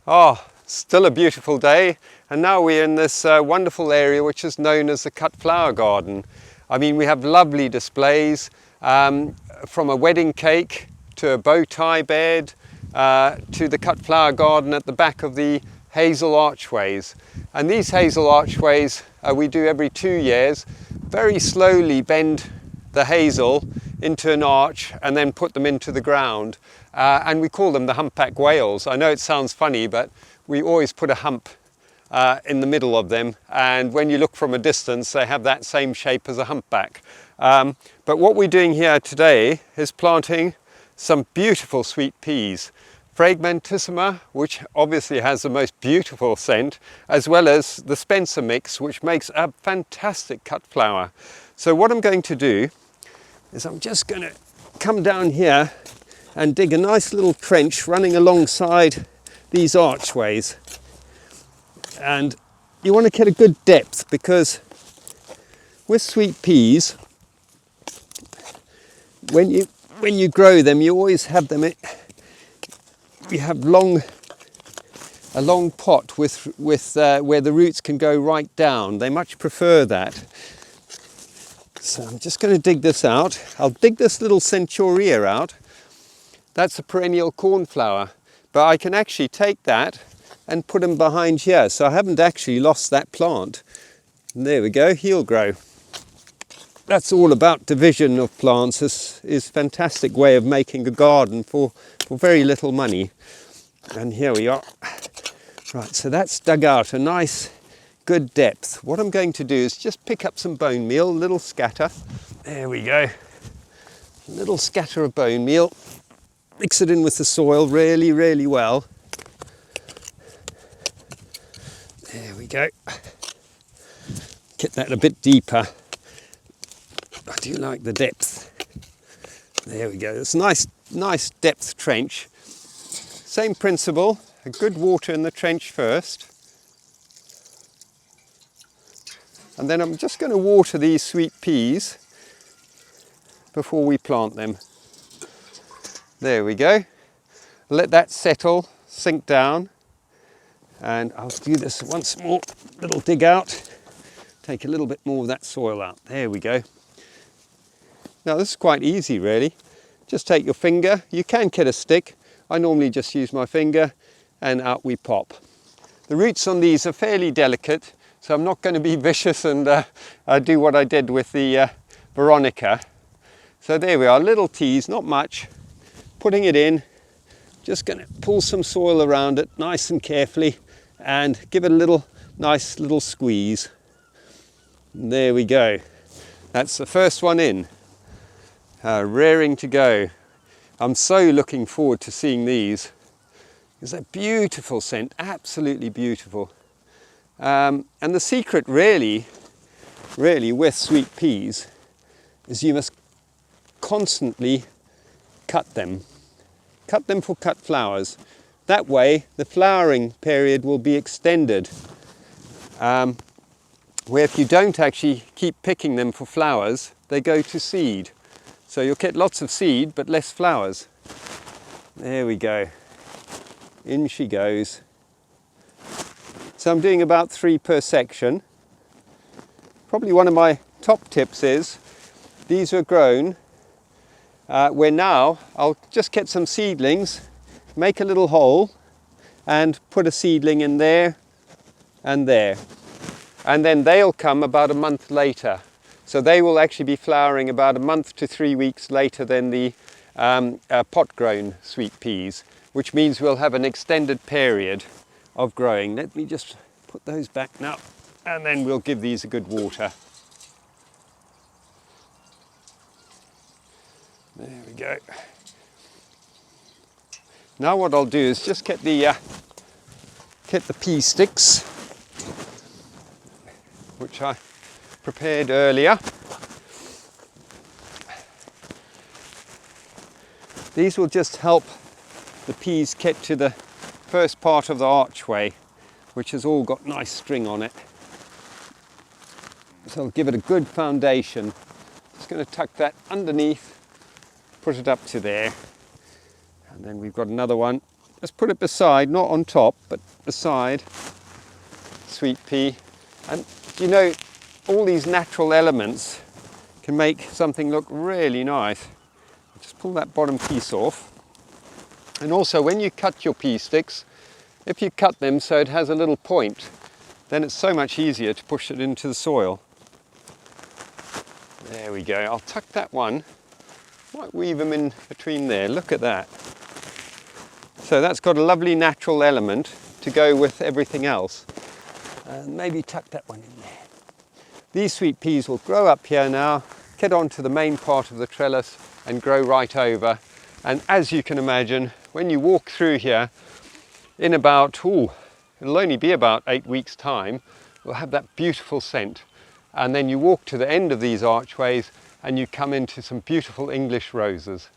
Oh, still a beautiful day, and now we're in this wonderful area which is known as the cut flower garden. I mean, we have lovely displays from a wedding cake to a bow tie bed to the cut flower garden at the back of the hazel archways. And these hazel archways we do every 2 years. Very slowly bend the hazel into an arch and then put them into the ground. And we call them the humpback whales. I know it sounds funny, but we always put a hump in the middle of them, and when you look from a distance they have that same shape as a humpback. But what we're doing here today is planting some beautiful sweet peas, Fragmentissima, which obviously has the most beautiful scent, as well as the Spencer mix, which makes a fantastic cut flower. So what I'm going to do is I'm just going to come down here and dig a nice little trench running alongside these archways. And you want to get a good depth, because with sweet peas, when you grow them, you always have them. You have a long pot with where the roots can go right down. They much prefer that. So I'm just going to dig this out. I'll dig this little centaurea out. That's a perennial cornflower, but I can actually take that and put them behind here, so I haven't actually lost that plant. And there we go, he'll grow. That's all about division of plants. This is a fantastic way of making a garden for very little money. And here we are. Right, so that's dug out a nice good depth. What I'm going to do is just pick up some bone meal, a little scatter. There we go. A little scatter of bone meal. Mix it in with the soil really, really well. There we go. Get that a bit deeper. I do like the depth. There we go. It's a nice depth trench. Same principle. A good water in the trench first. And then I'm just going to water these sweet peas before we plant them. There we go. Let that settle, sink down. And I'll do this once more. Little dig out. Take a little bit more of that soil out. There we go. Now this is quite easy really. Just take your finger. You can get a stick. I normally just use my finger, and out we pop. The roots on these are fairly delicate, so I'm not going to be vicious and do what I did with the Veronica. So there we are, little teas, not much. Putting it in, just going to pull some soil around it nice and carefully and give it a nice little squeeze. And there we go. That's the first one in, raring to go. I'm so looking forward to seeing these. It's a beautiful scent, absolutely beautiful. And the secret really with sweet peas is you must constantly cut them. Cut them for cut flowers. That way the flowering period will be extended. Where if you don't actually keep picking them for flowers, they go to seed. So you'll get lots of seed but less flowers. There we go. In she goes. So I'm doing about 3 per section. Probably one of my top tips is, these were grown where now I'll just get some seedlings, make a little hole and put a seedling in there and there. And then they'll come about a month later. So they will actually be flowering about a month to 3 weeks later than the pot-grown sweet peas, which means we'll have an extended period of growing. Let me just put those back now, and then we'll give these a good water. There we go. Now what I'll do is just get the pea sticks, which I prepared earlier. These will just help the peas get to the first part of the archway, which has all got nice string on it. So I'll give it a good foundation. Just going to tuck that underneath, put it up to there. And then we've got another one let's put it beside, not on top, but beside sweet pea. And you know, all these natural elements can make something look really nice. Just pull that bottom piece off. And also when you cut your pea sticks, if you cut them so it has a little point, then it's so much easier to push it into the soil. There we go. I'll tuck that one. Might weave them in between there. Look at that. So that's got a lovely natural element to go with everything else. And maybe tuck that one in there. These sweet peas will grow up here now, get onto the main part of the trellis and grow right over. And as you can imagine, when you walk through here, in about, it'll only be about 8 weeks' time, we'll have that beautiful scent. And then you walk to the end of these archways and you come into some beautiful English roses.